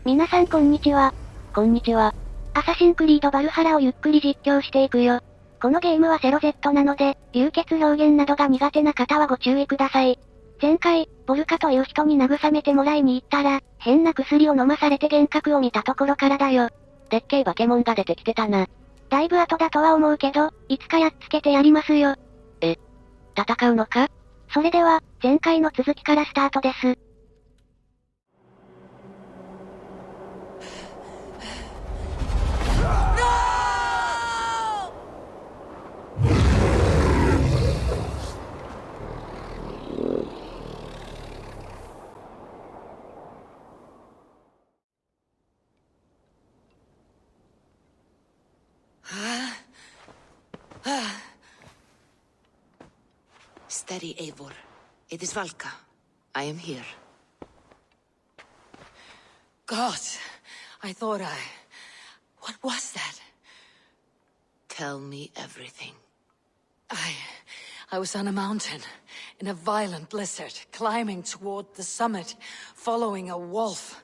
皆さんこんにちは。こんにちは。アサシンクリードバルハラをゆっくり実況していくよ。このゲームは 0Z なので、流血表現などが苦手な方はご注意ください。前回、ボルカという人に慰めてもらいに行ったら、変な薬を飲まされて幻覚を見たところからだよ。でっけえ化け物が出てきてたな。だいぶ後だとは思うけど、いつかやっつけてやりますよ。戦うのか？それでは、前回の続きからスタートです。Steady, Eivor. It is Valka. I am here. God, I thought What was that? Tell me everything. I was on a mountain, in a violent blizzard, climbing toward the summit, following a wolf.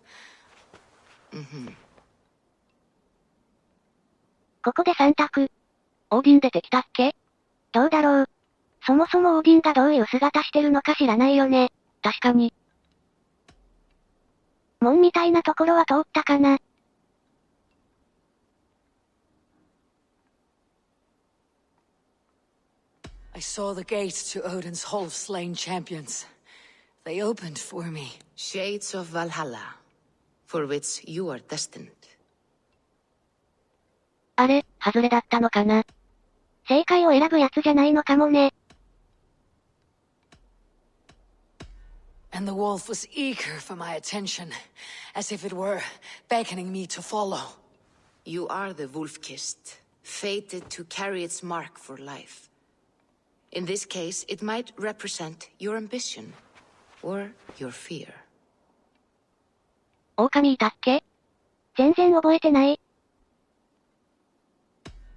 ここで3択。オーディン出てきたっけ？どうだろう。そもそもオーディンがどういう姿してるのか知らないよね。確かに。門みたいなところは通ったかな。I saw the gate to Odin's Hall of Slain Champions. They opened for me. Shades of VALHALLA, for which you are destined. あれ、外れだったのかな？正解を選ぶやつじゃないのかもね。And the wolf was eager for my attention, as if it were beckoning me to follow. You are the wolf-kissed, fated to carry its mark for life. In this case, it might represent your ambition, or your fear. 狼いたっけ？全然覚えてない。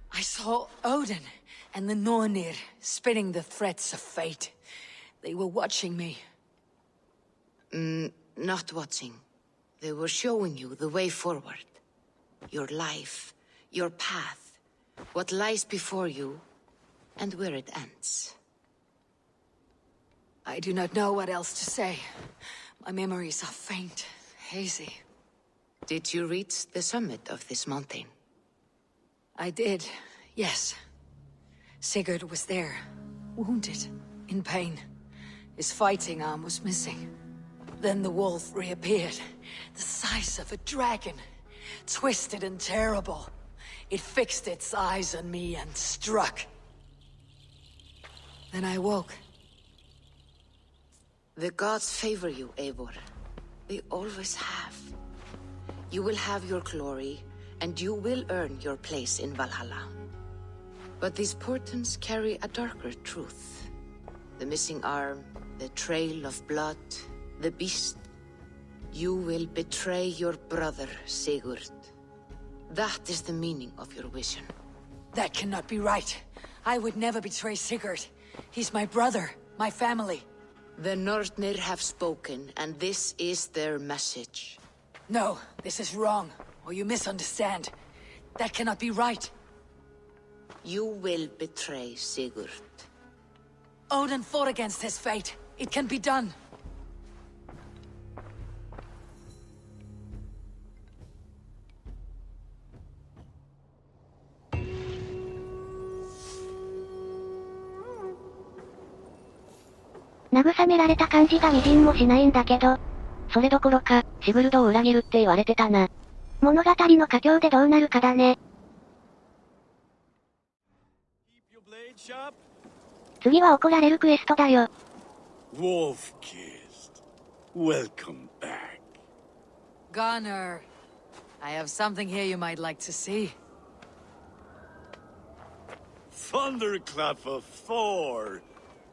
I saw Odin and the Nornir spitting the threats of fate. They were watching me. Not watching. They were showing you the way forward. Your life, your path, what lies before you, and where it ends. I do not know what else to say. My memories are faint, hazy. Did you reach the summit of this mountain? I did, yes. Sigurd was there, wounded, in pain. His fighting arm was missing. Then the wolf reappeared, the size of a dragon, twisted and terrible. It fixed its eyes on me and struck. Then I woke. The gods favor you, Eivor. They always have. You will have your glory, and you will earn your place in Valhalla. But these portents carry a darker truth. The missing arm, the trail of blood, the beast. You will betray your brother, Sigurd. That is the meaning of your vision. That cannot be right. I would never betray Sigurd. He's my brother, my family. The Nornir have spoken, and this is their message. No, this is wrong, or you misunderstand. That cannot be right. You will betray Sigurd. Odin fought against his fate. It can be done. 慰められた感じが微塵もしないんだけど。それどころか、シグルドを裏切るって言われてたな。物語の佳境でどうなるかだね。次は怒られるクエストだよ。Wolf-kissed. Welcome back. Gunnar, I have something here you might like to see. Thunderclap of Thor.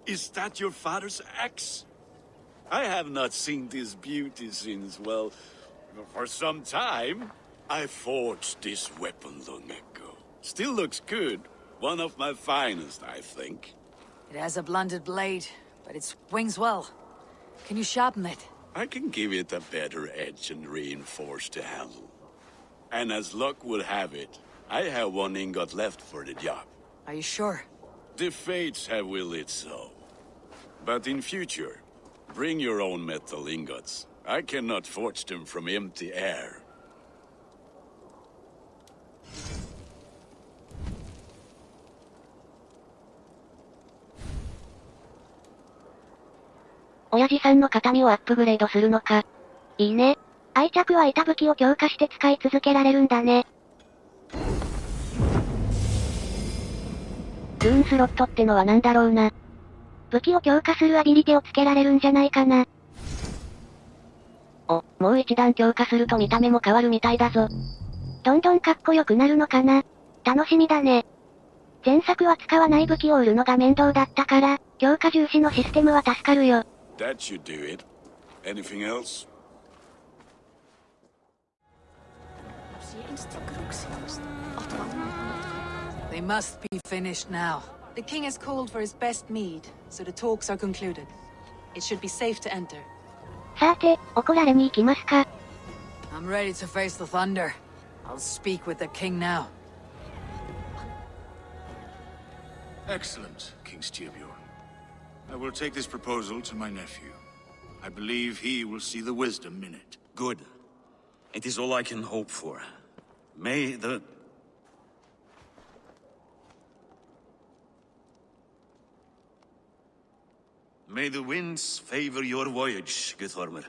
Is that your father's axe? I have not seen this beauty since, well, for some time. I forged this weapon long ago. Still looks good. One of my finest, I think. It has a blunted blade, but it swings well. Can you sharpen it? I can give it a better edge and reinforced to handle. And as luck would have it, I have one ingot left for the job. Are you sure? The fates have willed it so. But in future, bring your own metal ingots. I cannot forge them from empty air. 親父さんの形見をアップグレードするのか。いいね。愛着は板武器を強化して使い続けられるんだね。ルーンスロットってのはなんだろうな。武器を強化するアビリティをつけられるんじゃないかな。お、もう一段強化すると見た目も変わるみたいだぞ。どんどんかっこよくなるのかな。楽しみだね。前作は使わない武器を売るのが面倒だったから、強化重視のシステムは助かるよ。That should do it. Anything else? They must be finished now. The king has called for his best mead, so the talks are concluded. It should be safe to enter. さて、怒られに行きますか。I'm ready to face the thunder. I'll speak with the king now. Excellent, King Styrbjorn. I will take this proposal to my nephew. I believe he will see the wisdom in it. Good. It is all I can hope for. May the... May the winds favor your voyage, Guthormer.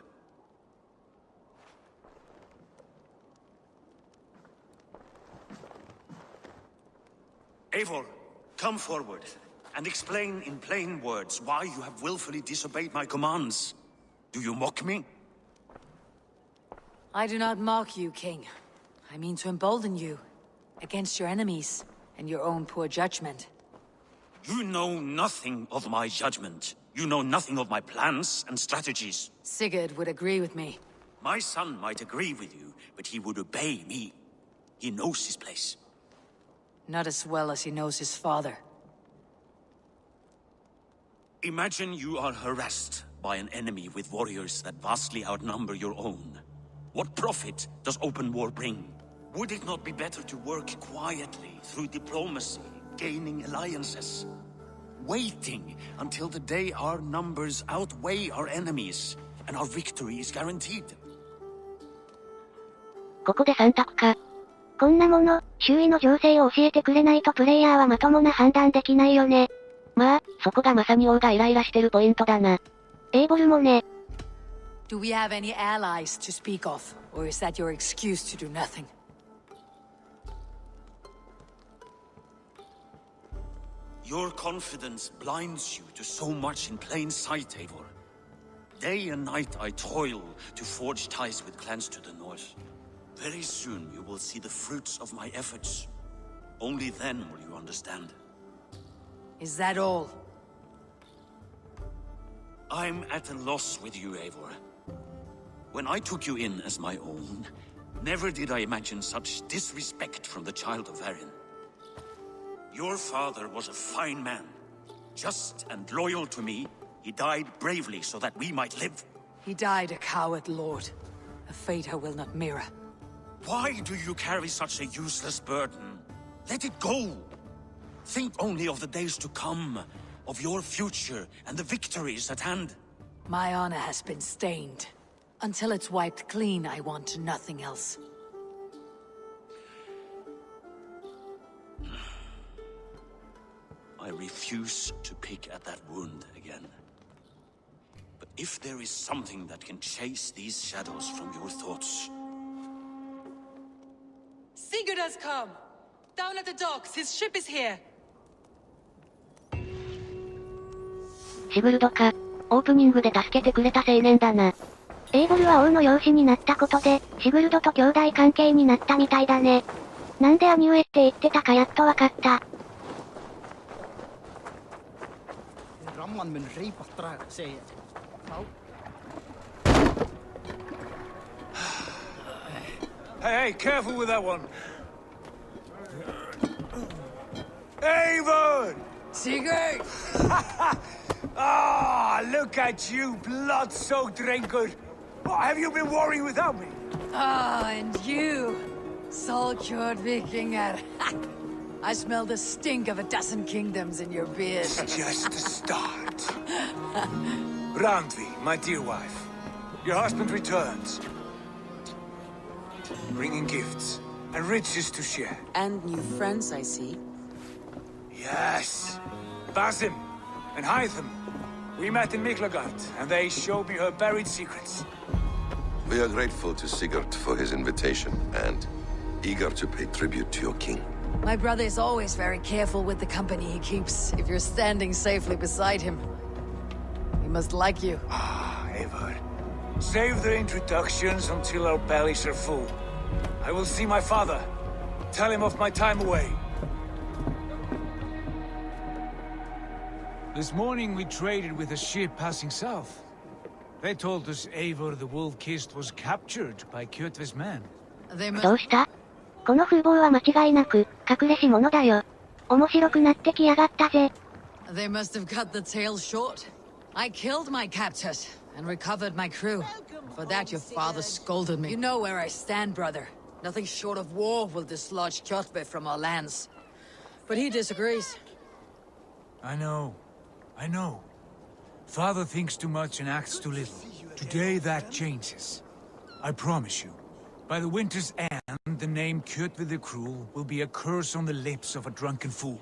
Eivor, come forward, and explain in plain words why you have willfully disobeyed my commands. Do you mock me? I do not mock you, king. I mean to embolden you against your enemies and your own poor judgment. You know nothing of my judgment. You know nothing of my plans and strategies. Sigurd would agree with me. My son might agree with you, but he would obey me. He knows his place. Not as well as he knows his father. Imagine you are harassed by an enemy with warriors that vastly outnumber your own. What profit does open war bring? Would it not be better to work quietly through diplomacy, gaining alliances? Waiting until the day our numbers outweigh our enemies, and our victory is guaranteed. ここで3択か。こんなもの、周囲の情勢を教えてくれないとプレイヤーはまともな判断できないよね。まあ、そこがまさに王がイライラしてるポイントだな。エイボルもね。Do we have any allies to speak of? Or is that your excuse to do nothing? Your confidence blinds you to so much in plain sight, Eivor. Day and night I toil to forge ties with clans to the north. Very soon you will see the fruits of my efforts. Only then will you understand. Is that all? I'm at a loss with you, Eivor. When I took you in as my own, never did I imagine such disrespect from the child of Varin. Your father was a fine man. Just and loyal to me, he died bravely so that we might live. He died a coward, Lord. A fate I will not mirror. Why do you carry such a useless burden? Let it go! Think only of the days to come, of your future and the victories at hand. My honor has been stained. Until it's wiped clean, I want nothing else. I refuse to pick at that wound again. But if there is something that can chase these shadows from your thoughts... Sigurd has come! Down at the docks, his ship is here! シグルドか。オープニングで助けてくれた青年だな。エイボルは王の養子になったことで、シグルドと兄弟関係になったみたいだね。なんで兄上って言ってたかやっとわかった。Hey, careful with that one. Avon! Sigurd! Ah, look at you, blood-soaked drinker. What have you been worrying without me? Ah, and you, soul-cured Vikingar. I smell the stink of a dozen kingdoms in your beard. It's just the start. Randvi, my dear wife, your husband returns, bringing gifts and riches to share. And new friends, I see. Yes, Basim and Hytham. We met in Miklagard, and they showed me her buried secrets. We are grateful to Sigurd for his invitation, and eager to pay tribute to your king. My brother is always very careful with the company he keeps, if you're standing safely beside him. He must like you. Ah, Eivor. Save the introductions until our bellies are full. I will see my father. Tell him of my time away. This morning we traded with a ship passing south. They told us Eivor the Wolf-Kissed was captured by Kjotve's men. They must... どうした？この風貌は間違いなく、隠れし者だよ。面白くなってきやがったぜ。They must have cut the tail short. I killed my captors and recovered my crew. For that your father scolded me. You know where I stand, brother. Nothing short of war will dislodge Kjotve from our lands. But he disagrees. I know. Father thinks too much and acts too little. Today that changes. I promise you. By the winter's end, the name Kjotve the Cruel will be a curse on the lips of a drunken fool.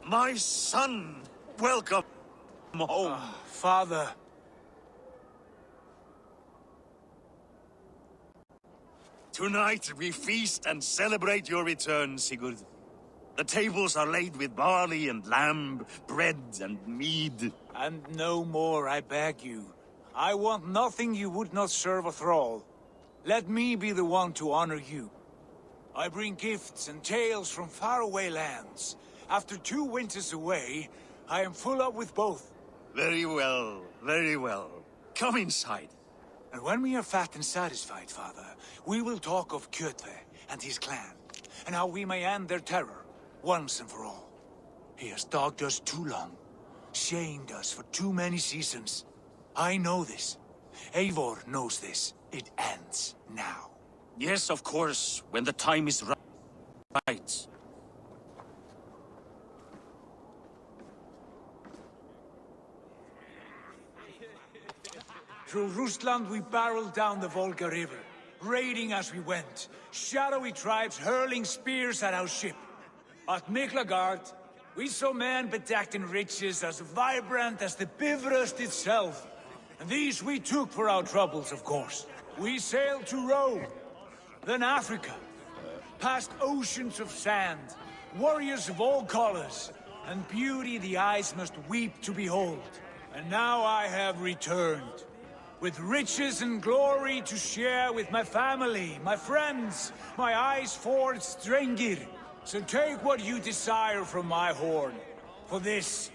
My son! Welcome home! Father. Tonight we feast and celebrate your return, Sigurd. The tables are laid with barley and lamb, bread and mead. And no more, I beg you. I want nothing you would not serve a thrall. Let me be the one to honor you. I bring gifts and tales from faraway lands. After 2 winters away, I am full up with both. Very well, very well. Come inside. And when we are fat and satisfied, Father, we will talk of Kjotve and his clan, and how we may end their terror, once and for all. He has dogged us too long, shamed us for too many seasons. I know this. Eivor knows this. It ends now. Yes, of course, when the time is right. Through Rusland we barreled down the Volga River, raiding as we went, shadowy tribes hurling spears at our ship. At Miklagard, we saw men bedecked in riches as vibrant as the Bifrost itself. And these we took for our troubles, of course. We sailed to Rome, then Africa, past oceans of sand, warriors of all colors, and beauty the eyes must weep to behold. And now I have returned, with riches and glory to share with my family, my friends, my eyes-forged Strengir. So take what you desire from my horn. For this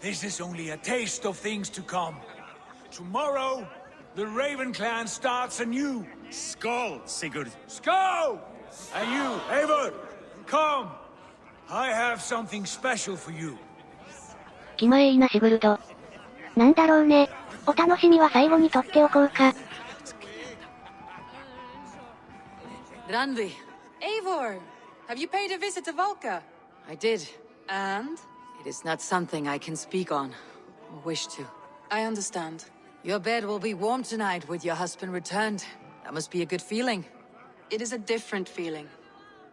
is only a taste of things to come. Tomorrow, the Raven clan starts anew. Skål, Sigurd. Skål! And you, Eivor, come. I have something special for you. 気前いいなシグルド。なんだろうね。お楽しみは最後にとっておこうか。Randvi. Eivor! Have you paid a visit to Valka? I did. And? It is not something I can speak on, or wish to. I understand. Your bed will be warm tonight with your husband returned. That must be a good feeling. It is a different feeling.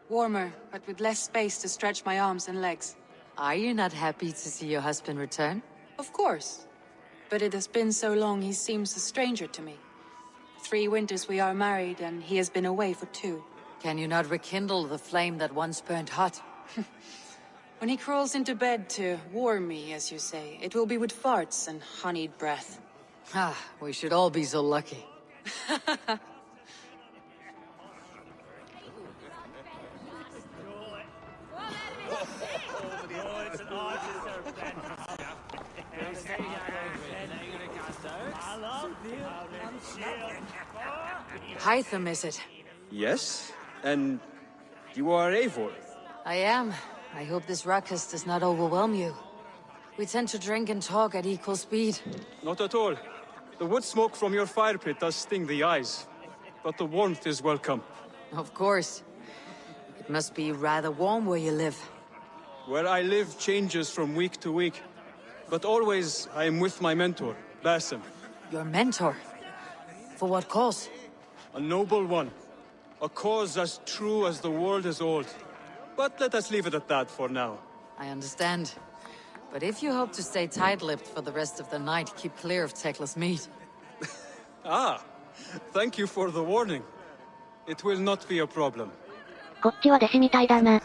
Warmer, but with less space to stretch my arms and legs. Are you not happy to see your husband return? Of course. But it has been so long he seems a stranger to me. 3 winters we are married, and he has been away for 2. Can you not rekindle the flame that once burned hot? When he crawls into bed to warm me, as you say, it will be with farts and honeyed breath. Ah, we should all be so lucky. Hytham, is it? Yes, and you are Eivor. I am. I hope this ruckus does not overwhelm you. We tend to drink and talk at equal speed. Not at all. The wood smoke from your fire pit does sting the eyes, but the warmth is welcome. Of course. It must be rather warm where you live. Where I live changes from week to week, but always I am with my mentor, Basim. Your mentor? For what cause? A noble one. A cause as true as the world is old. But let us leave it at that for now. I understand. But if you hope to stay tight-lipped for the rest of the night, keep clear of Tekla's meat. Ah, thank you for the warning. It will not be a problem. こっちは弟子みたいだな。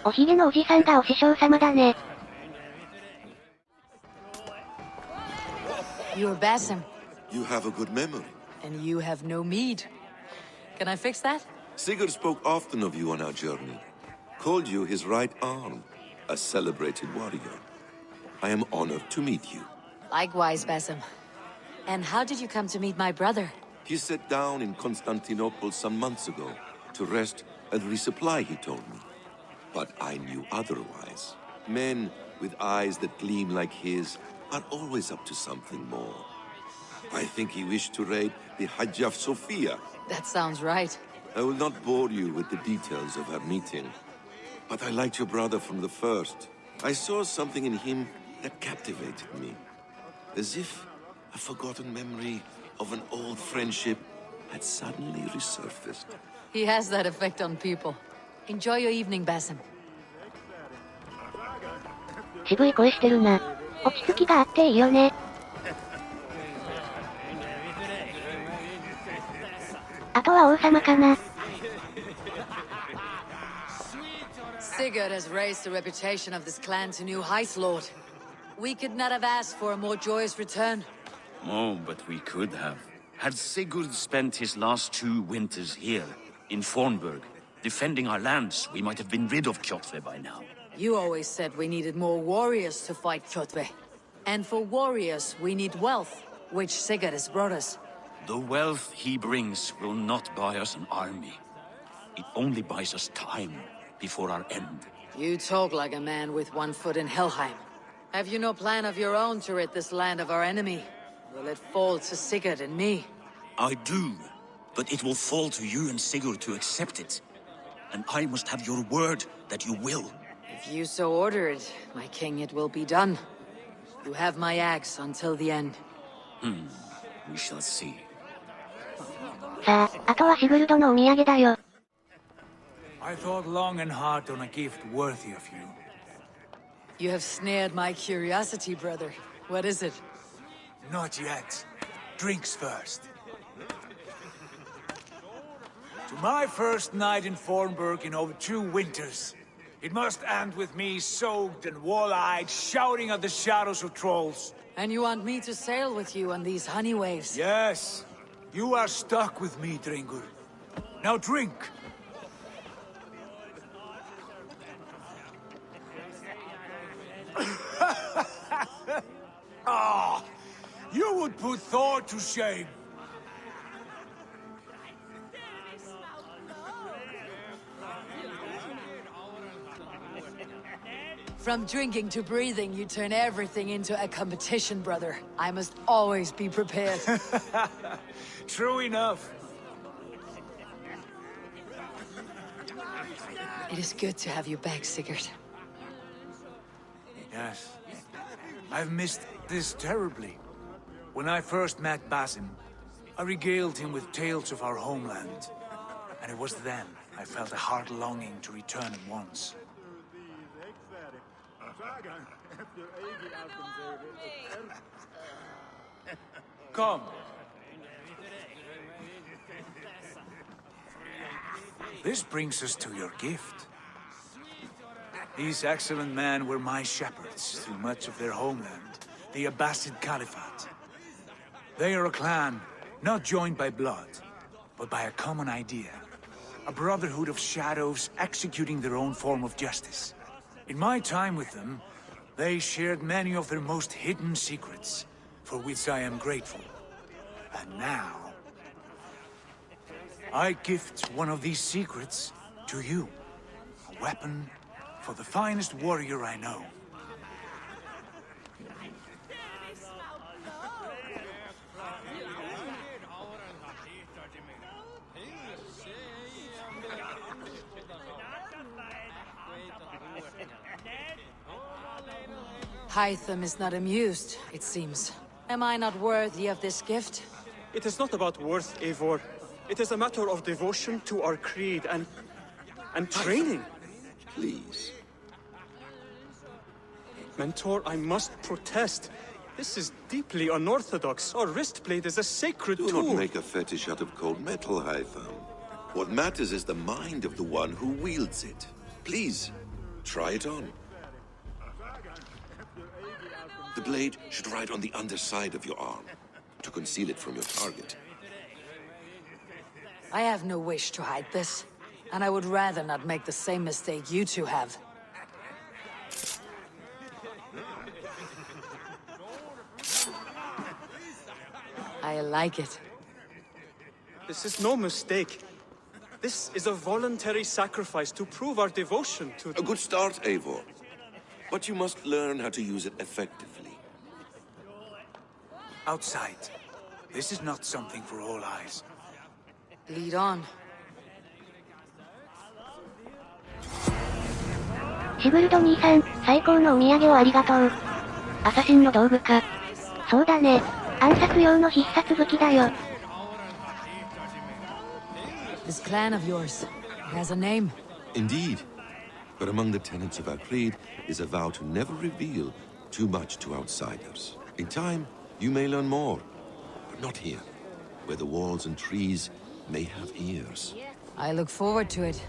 おひげのおじさんがお師匠様だね。You're Basim. You have a good memory. And you have no mead. Can I fix that? Sigurd spoke often of you on our journey. Called you his right arm, a celebrated warrior. I am honored to meet you. Likewise, Basim. And how did you come to meet my brother? He sat down in Constantinople some months ago to rest and resupply, he told me. But I knew otherwise. Men with eyes that gleam like his are always up to something more. I think he wished to raid the Hagia Sophia. That sounds right. I will not bore you with the details of our meeting. But I liked your brother from the first. I saw something in him that captivated me. As if a forgotten memory of an old friendship had suddenly resurfaced. He has that effect on people. Enjoy your evening, Basim. 渋い声してるな。落ち着きがあっていいよね。あとは王様かな。Sigurd has raised the reputation of this clan to new heights, Lord. We could not have asked for a more joyous return. Oh, but we could have. Had Sigurd spent his last 2 winters here, in Fornburg, defending our lands, we might have been rid of Kjotve by now. You always said we needed more warriors to fight Kjotve. And for warriors, we need wealth, which Sigurd has brought us. The wealth he brings will not buy us an army. It only buys us time before our end. You talk like a man with one foot in Helheim. Have you no plan of your own to rid this land of our enemy? Will it fall to Sigurd and me? I do, but it will fall to you and Sigurd to accept it. And I must have your word that you will. If you so order it, my king, it will be done. You have my axe until the end. We shall see. さあ、あとはシグルドのお土産だよ。I thought long and hard on a gift worthy of you. You have snared my curiosity, brother. What is it? Not yet. Drinks first. To my first night in Fornburg in over 2 winters. It must end with me soaked and wall-eyed, shouting at the shadows of trolls. And you want me to sail with you on these honey waves? Yes. You are stuck with me, Dringur. Now drink. Ah, you would put Thor to shame. From drinking to breathing, you turn everything into a competition, brother. I must always be prepared. True enough. It is good to have you back, Sigurd. Yes. I've missed this terribly. When I first met Basim, I regaled him with tales of our homeland. And it was then I felt a heart longing to return at once. Come. This brings us to your gift. These excellent men were my shepherds through much of their homeland, the Abbasid Caliphate. They are a clan, not joined by blood, but by a common idea. A brotherhood of shadows executing their own form of justice. In my time with them, they shared many of their most hidden secrets, for which I am grateful. And now, I gift one of these secrets to you. A weapon for the finest warrior I know. Hytham is not amused, it seems. Am I not worthy of this gift? It is not about worth, Eivor. It is a matter of devotion to our creed and training. Please. Mentor, I must protest. This is deeply unorthodox. Our wrist blade is a sacred Do tool. not make a fetish out of cold metal, Hytham. What matters is the mind of the one who wields it. Please, try it on. The blade should ride on the underside of your arm, to conceal it from your target. I have no wish to hide this, and I would rather not make the same mistake you two have. I like it. This is no mistake. This is a voluntary sacrifice to prove our devotion to... A good start, Eivor. But you must learn how to use it effectively. Outside. This is not something for all eyes. Lead on. シグルド兄さん、最高のお土産をありがとう。アサシンの道具か。そうだね。暗殺用の必殺武器だよ。This clan of yours has a name. Indeed. But among the tenets of our creed is a vow to never reveal too much to outsiders. In time, you may learn more. But not here, where the walls and trees may have ears. I look forward to it.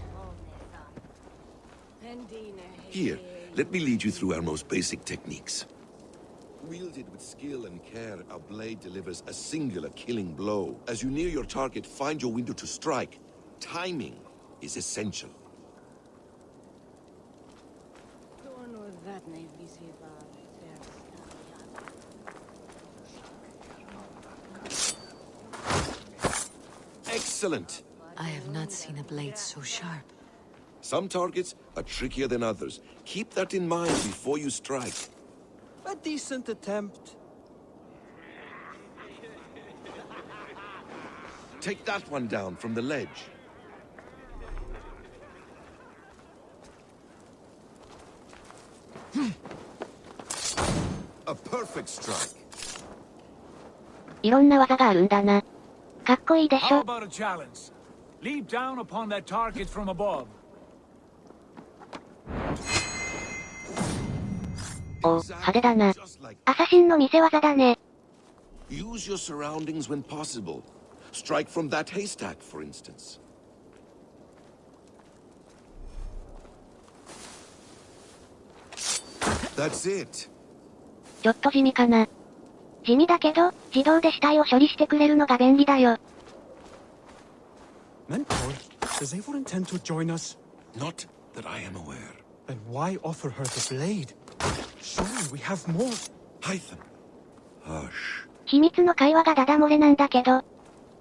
Here, let me lead you through our most basic techniques. Wielded with skill and care, our blade delivers a singular killing blow. As you near your target, find your window to strike. Timing is essential. Excellent! I have not seen a blade so sharp. Some targets are trickier than others. Keep that in mind before you strike. A decent attempt. Take that one down from the ledge. A perfect strike. いろんな技があるんだな。かっこいいでし How ょ。 about a challenge? Leap down upon that target from above. お、派手だな。アサシンの見せ技だね。Use your surroundings when possible. Strike from that haystack, for instance. That's it. ちょっと地味かな。地味だけど、自動で死体を処理してくれるのが便利だよ。Mentor, does Eivor intend to join us? Not that I am aware. Then why offer her the blade? Surely we have more. Hytham. Hush. 秘密の会話がダダ漏れなんだけど。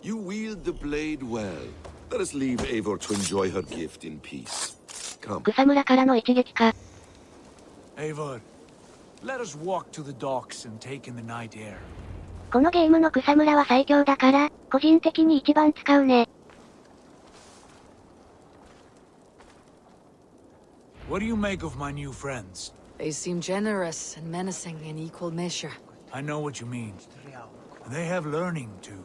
You wield the blade well. Let us leave Eivor to enjoy her gift in peace. Come. 草むらからの一撃か。Eivor, let us walk to the docks and take in the night air. このゲームの草むらは最強だから、個人的に一番使うね。What do you make of my new friends? They seem generous and menacing in equal measure. I know what you mean. They have learning, too.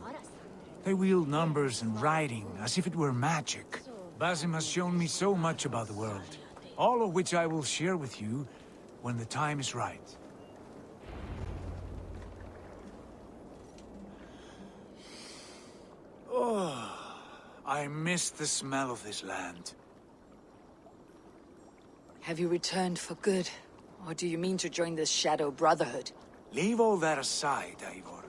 They wield numbers and writing as if it were magic. Basim has shown me so much about the world, all of which I will share with you when the time is right. Oh, I miss the smell of this land. Have you returned for good? Or do you mean to join this Shadow Brotherhood? Leave all that aside, Eivor.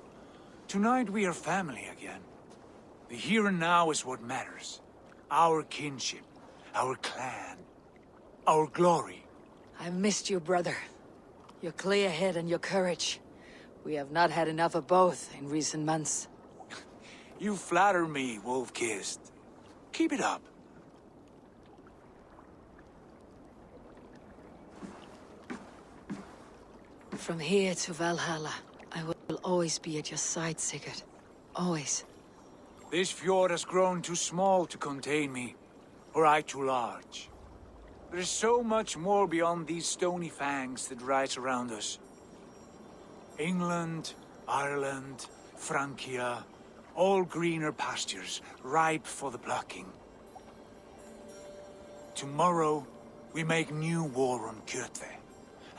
Tonight we are family again. The here and now is what matters. Our kinship, our clan, our glory. I've missed you, brother. Your clear head and your courage. We have not had enough of both in recent months. You flatter me, Wolf-Kissed. Keep it up. From here to Valhalla, I will always be at your side, Sigurd. Always. This fjord has grown too small to contain me, or I too large. There is so much more beyond these stony fangs that rise around us. England, Ireland, Francia, all greener pastures, ripe for the plucking. Tomorrow, we make new war on Kjotve,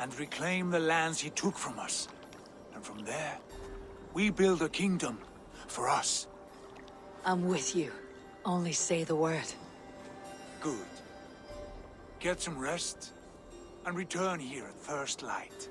and reclaim the lands he took from us. And from there, we build a kingdom for us. I'm with you. Only say the word. Good. Get some rest, and return here at first light.